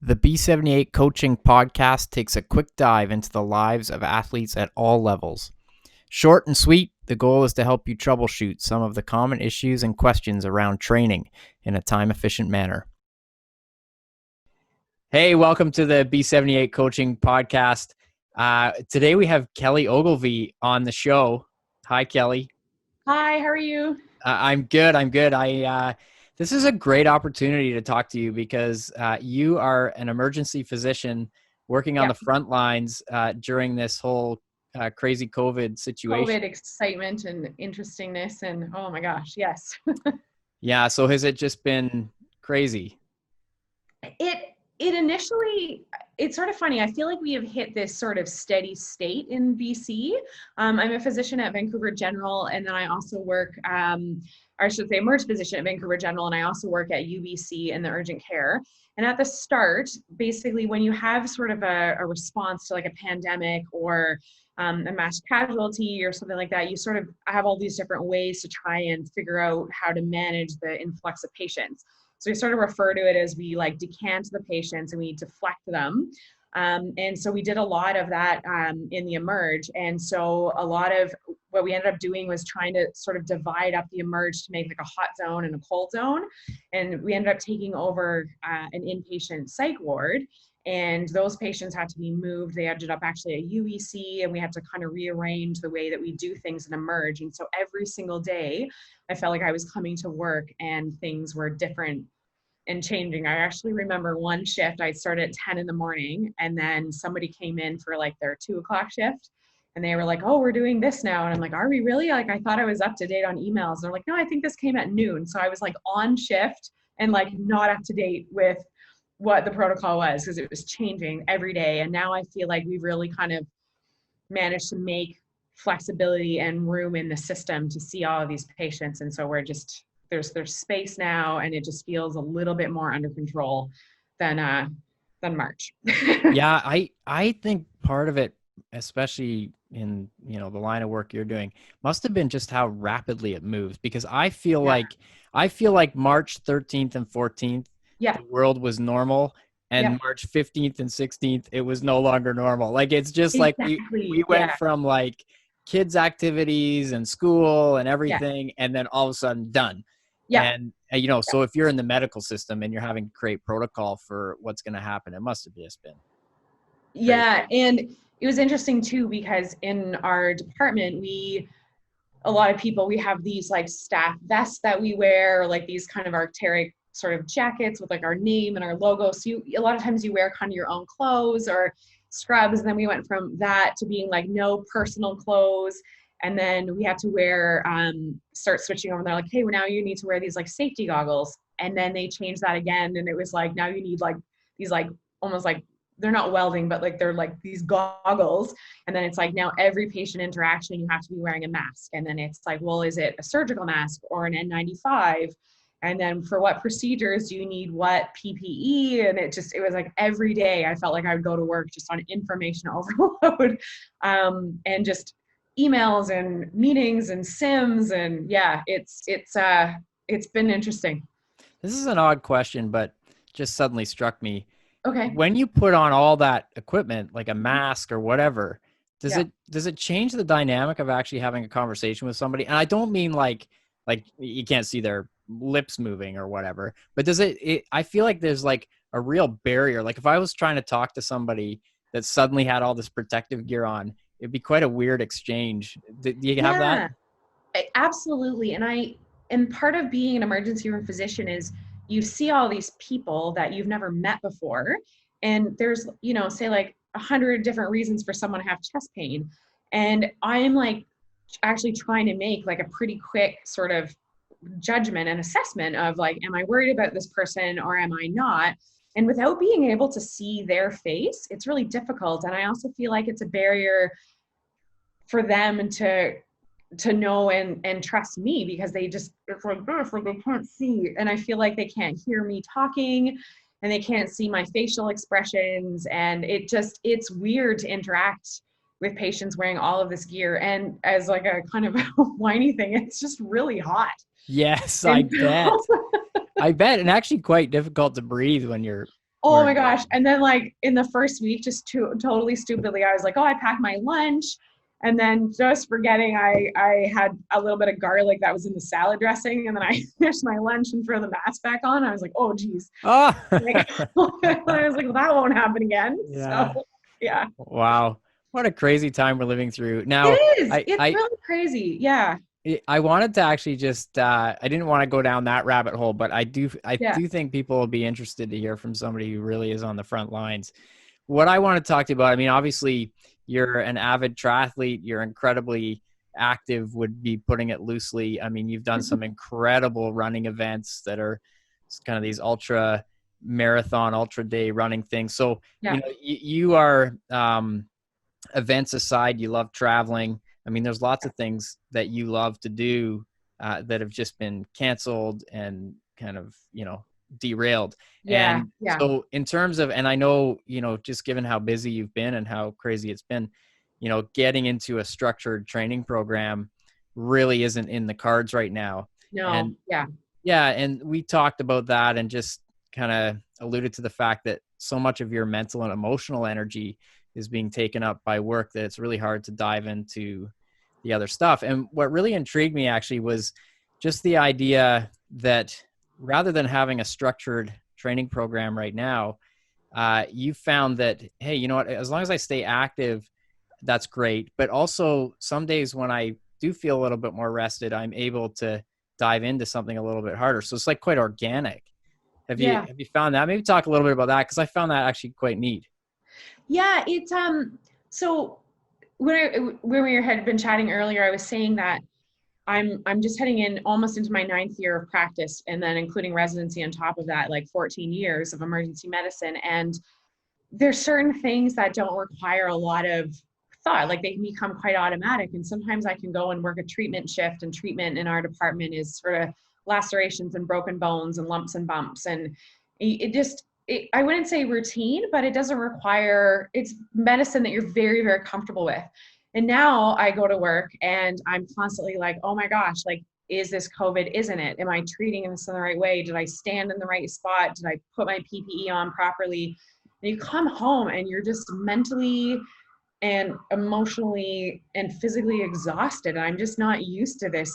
The B78 Coaching Podcast takes a quick dive into the lives of athletes at all levels. Short and sweet, the goal is to help you troubleshoot some of the common issues and questions around training in a time-efficient manner. Hey, welcome to the B78 Coaching Podcast. Today we have Kelly Ogilvie on the show. Hi, Kelly. Hi, how are you? I'm good. This is a great opportunity to talk to you because you are an emergency physician working on the front lines during this whole crazy COVID situation. COVID excitement and interestingness and oh my gosh, yes. Yeah. So has it just been crazy? It initially, it's sort of funny. I feel like we have hit this sort of steady state in BC. I'm a physician at Vancouver General, and then I also work, or I should say emergency physician at Vancouver General, and I also work at UBC in the urgent care. And at the start, basically when you have sort of a response to like a pandemic or a mass casualty or something like that, you sort of have all these different ways to try and figure out how to manage the influx of patients. So we sort of refer to it as we like decant the patients and we deflect them. And so we did a lot of that in the emerge. And so a lot of what we ended up doing was trying to sort of divide up the emerge to make like a hot zone and a cold zone. And we ended up taking over an inpatient psych ward. And those patients had to be moved. They ended up actually at UEC, and we had to kind of rearrange the way that we do things in emerge. And so every single day, I felt like I was coming to work and things were different and changing. I actually remember one shift, I started at 10 in the morning, and then somebody came in for like their 2:00 shift. And they were like, oh, we're doing this now. And I'm like, are we really? Like, I thought I was up to date on emails. And they're like, no, I think this came at noon. So I was like on shift and like not up to date with what the protocol was because it was changing every day. And now I feel like we've really kind of managed to make flexibility and room in the system to see all of these patients. And so we're just, there's space now, and it just feels a little bit more under control than March. Yeah, I think part of it, especially in the line of work you're doing, must have been just how rapidly it moves, because I feel like March 13th and 14th, the world was normal, and March 15th and 16th, it was no longer normal. Like, it's just like we went from like kids' activities and school and everything, and then all of a sudden done. And so if you're in the medical system and you're having to create protocol for what's going to happen, it must have just been crazy. And it was interesting too, because in our department, a lot of people, we have these like staff vests that we wear, or like these kind of arcteric sort of jackets with like our name and our logo. So a lot of times you wear kind of your own clothes or scrubs. And then we went from that to being like no personal clothes. And then we had to start switching over. They're like, hey, well, now you need to wear these like safety goggles. And then they changed that again. And it was like, now you need like these like almost like, they're not welding, but like they're like these goggles. And then it's like, now every patient interaction, you have to be wearing a mask. And then it's like, well, is it a surgical mask or an N95? And then for what procedures do you need what PPE? And it was like every day I felt like I would go to work just on information overload, and just emails and meetings and sims. And it's been interesting. This is an odd question, but just suddenly struck me. Okay. When you put on all that equipment, like a mask or whatever, does it change the dynamic of actually having a conversation with somebody? And I don't mean like you can't see their lips moving or whatever, but does it I feel like there's like a real barrier. Like if I was trying to talk to somebody that suddenly had all this protective gear on, it'd be quite a weird exchange. Do you have that? Absolutely. And part of being an emergency room physician is you see all these people that you've never met before. And there's, say like 100 different reasons for someone to have chest pain. And I'm like actually trying to make like a pretty quick sort of judgment and assessment of like, am I worried about this person or am I not? And without being able to see their face, it's really difficult. And I also feel like it's a barrier for them to know and trust me, because it's like they can't see. And I feel like they can't hear me talking, and they can't see my facial expressions. And it's weird to interact with patients wearing all of this gear. And as like a kind of a whiny thing, it's just really hot. Yes, I bet. I bet. And actually quite difficult to breathe when you're Oh Poor my gosh. guy. And then like in the first week, just totally stupidly, I was like, oh, I packed my lunch. And then just forgetting I had a little bit of garlic that was in the salad dressing. And then I finished my lunch and throw the mask back on. I was like, oh geez. Oh, Like I was like, well, that won't happen again. So yeah. yeah. Wow. What a crazy time we're living through. It Now, is. I, It's I, really crazy. Yeah. I wanted to actually just I didn't want to go down that rabbit hole, but I Yeah. do think people will be interested to hear from somebody who really is on the front lines. What I want to talk to you about, I mean, obviously you're an avid triathlete, you're incredibly active, would be putting it loosely. I mean, you've done some incredible running events that are kind of these ultra marathon, ultra day running things. So, Yeah. you are events aside, you love traveling. I mean, there's lots of things that you love to do that have just been canceled and kind of, derailed. Yeah. And Yeah. so, in terms of, and I know, just given how busy you've been and how crazy it's been, getting into a structured training program really isn't in the cards right now. No. And Yeah. yeah, and we talked about that and just kind of alluded to the fact that so much of your mental and emotional energy is being taken up by work that it's really hard to dive into the other stuff. And what really intrigued me actually was just the idea that rather than having a structured training program right now, you found that, hey, you know what, as long as I stay active, that's great. But also some days when I do feel a little bit more rested, I'm able to dive into something a little bit harder. So it's like quite organic. Have you Yeah. have you found that? Maybe talk a little bit about that, because I found that actually quite neat. Yeah. It's so when we had been chatting earlier, I was saying that I'm just heading in almost into my ninth year of practice, and then including residency on top of that, like 14 years of emergency medicine. And there's certain things that don't require a lot of thought, like they can become quite automatic. And sometimes I can go and work a treatment shift, and treatment in our department is sort of lacerations and broken bones and lumps and bumps. And it just, I wouldn't say routine, but it doesn't require, it's medicine that you're very, very comfortable with. And now I go to work and I'm constantly like, oh my gosh, like, is this COVID? Isn't it? Am I treating this in the right way? Did I stand in the right spot? Did I put my PPE on properly? And you come home and you're just mentally and emotionally and physically exhausted. And I'm just not used to this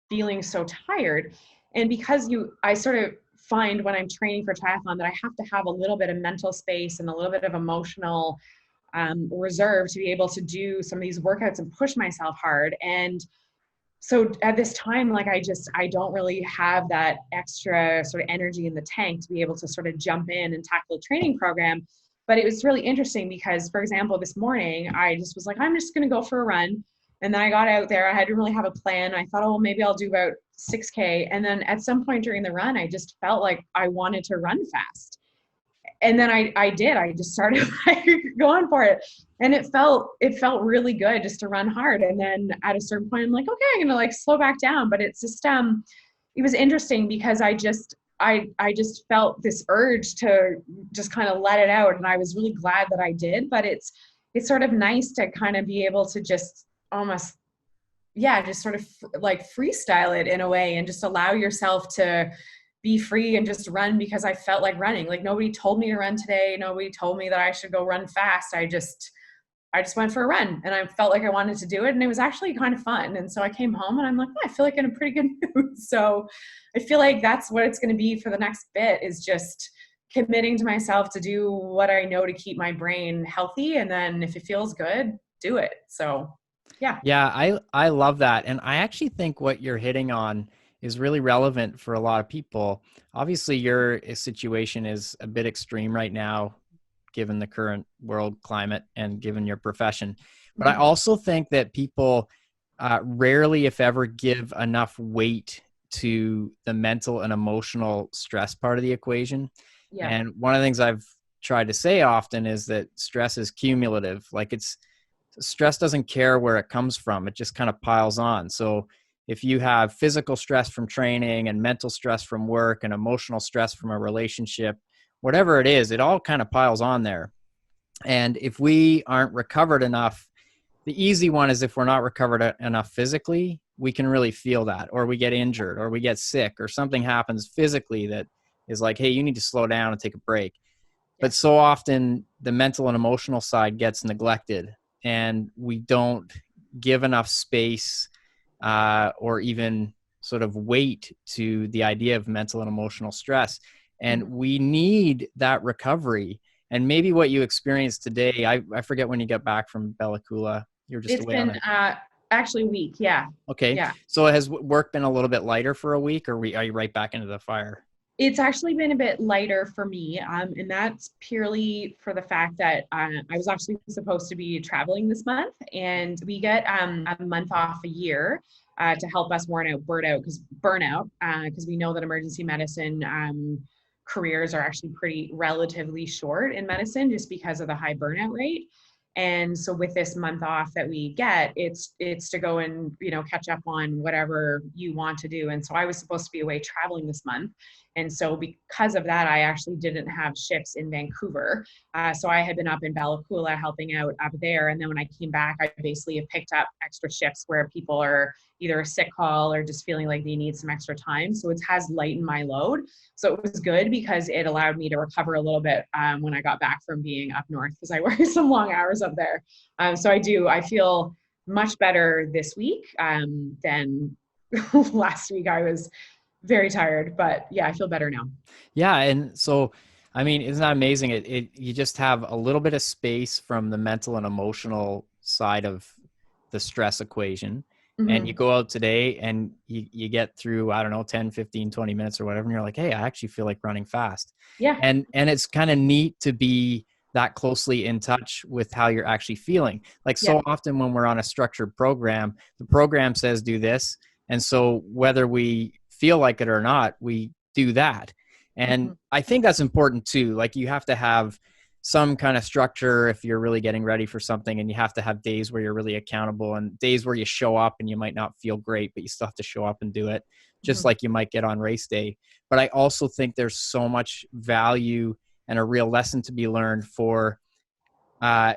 feeling so tired. And because I sort of find when I'm training for triathlon that I have to have a little bit of mental space and a little bit of emotional reserve to be able to do some of these workouts and push myself hard. And so at this time, like I don't really have that extra sort of energy in the tank to be able to sort of jump in and tackle a training program. But it was really interesting because, for example, this morning I just was like, I'm just going to go for a run. And then I got out there. I didn't really have a plan. I thought, oh, well, maybe I'll do about 6K. And then at some point during the run, I just felt like I wanted to run fast. And then I did. I just started like going for it, and it felt really good just to run hard. And then at a certain point, I'm like, okay, I'm gonna like slow back down. But it's just it was interesting because I just felt this urge to just kind of let it out, and I was really glad that I did. But it's sort of nice to kind of be able to just almost, yeah, just sort of like freestyle it in a way and just allow yourself to be free and just run because I felt like running. Like nobody told me to run today. Nobody told me that I should go run fast. I just went for a run and I felt like I wanted to do it. And it was actually kind of fun. And so I came home and I'm like, oh, I feel like in a pretty good mood. So I feel like that's what it's going to be for the next bit, is just committing to myself to do what I know to keep my brain healthy. And then if it feels good, do it. So yeah. Yeah, I love that. And I actually think what you're hitting on is really relevant for a lot of people. Obviously, your situation is a bit extreme right now, given the current world climate and given your profession. But I Mhm. also think that people rarely, if ever, give enough weight to the mental and emotional stress part of the equation. Yeah. And one of the things I've tried to say often is that stress is cumulative. Like stress doesn't care where it comes from. It just kind of piles on. So if you have physical stress from training and mental stress from work and emotional stress from a relationship, whatever it is, it all kind of piles on there. And if we aren't recovered enough, the easy one is if we're not recovered enough physically, we can really feel that, or we get injured, or we get sick, or something happens physically that is like, hey, you need to slow down and take a break. but so often the mental and emotional side gets neglected, and we don't give enough space or even sort of weight to the idea of mental and emotional stress. And Mhm. we need that recovery. And maybe what you experienced today, I forget when you got back from Bella Coola. You were just It's away on been a, actually a week. Yeah. okay. Yeah. So has work been a little bit lighter for a week, or are you right back into the fire? It's actually been a bit lighter for me, and that's purely for the fact that I was actually supposed to be traveling this month, and we get a month off a year to help us warn out burnout, because we know that emergency medicine careers are actually pretty relatively short in medicine just because of the high burnout rate. And so with this month off that we get, it's to go and catch up on whatever you want to do. And so I was supposed to be away traveling this month, and so because of that, I actually didn't have shifts in Vancouver. So I had been up in Bella Coola helping out up there. And then when I came back, I basically have picked up extra shifts where people are either a sick call or just feeling like they need some extra time. So it has lightened my load. So it was good because it allowed me to recover a little bit when I got back from being up north, because I work some long hours up there. So I feel much better this week than last week. I was very tired, but yeah, I feel better now. Yeah. And so, I mean, isn't that amazing? You just have a little bit of space from the mental and emotional side of the stress equation. And you Mm-hmm. go out today and you get through, I don't know, 10, 15, 20 minutes or whatever. And you're like, hey, I actually feel like running fast. Yeah. And it's kind of neat to be that closely in touch with how you're actually feeling. Like Yeah. so often when we're on a structured program, the program says do this. And so whether we feel like it or not, we do that. Mm-hmm. And I think that's important too. Like you have to have some kind of structure if you're really getting ready for something, and you have to have days where you're really accountable and days where you show up and you might not feel great, but you still have to show up and do it, just Mm-hmm. like you might get on race day. But I also think there's so much value and a real lesson to be learned for uh,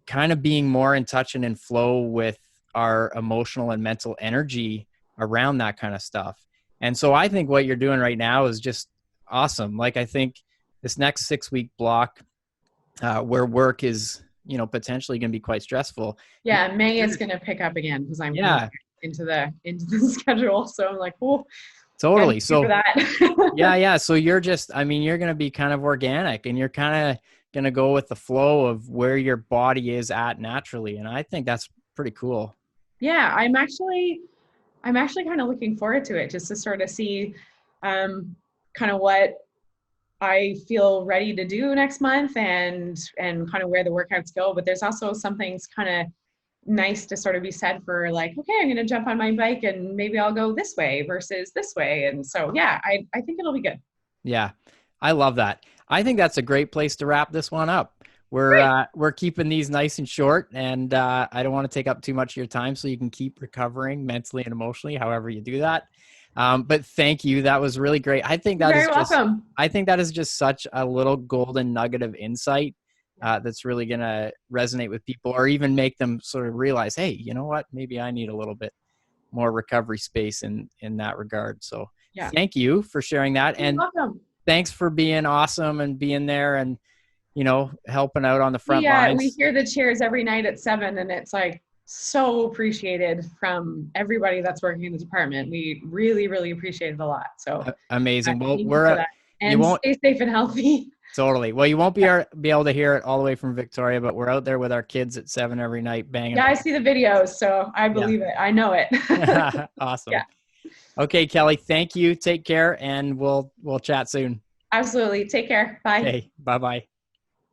kind of being more in touch and in flow with our emotional and mental energy around that kind of stuff. And so I think what you're doing right now is just awesome. Like I think this next 6 week block where work is, potentially going to be quite stressful. Yeah. May it's gonna pick up again because I'm coming Yeah, back into the schedule. So I'm like, oh, getting totally. ready for So that. yeah. So you're just, I mean, you're going to be kind of organic and you're kind of going to go with the flow of where your body is at naturally. And I think that's pretty cool. Yeah, I'm actually kind of looking forward to it just to sort of see kind of what I feel ready to do next month and kind of where the workouts go. But there's also some things kind of nice to sort of be said for like, okay, I'm going to jump on my bike and maybe I'll go this way versus this way. And so, yeah, I think it'll be good. Yeah, I love that. I think that's a great place to wrap this one up. Great. We're keeping these nice and short, and I don't want to take up too much of your time, so you can keep recovering mentally and emotionally, however you do that. But thank you. That was really great. You're very welcome. I think that is just such a little golden nugget of insight that's really going to resonate with people, or even make them sort of realize, hey, you know what? Maybe I need a little bit more recovery space in that regard. So Yeah. thank you for sharing that. You're And welcome. thanks for being awesome and being there and, helping out on the front We lines. hear the cheers every night at 7, and it's like so appreciated from everybody that's working in the department. We really, really appreciate it a lot. So Amazing. Well, thank you for that. you And won't stay safe and healthy. totally. Well, you won't Yeah. be able to hear it all the way from Victoria, but we're out there with our kids at 7 every night banging. Yeah, I see the videos, so I Yeah. believe it. I know it. Awesome. Yeah, Okay, Kelly, thank you. Take care and we'll chat soon. absolutely. Take care. Bye. Okay. Bye-bye.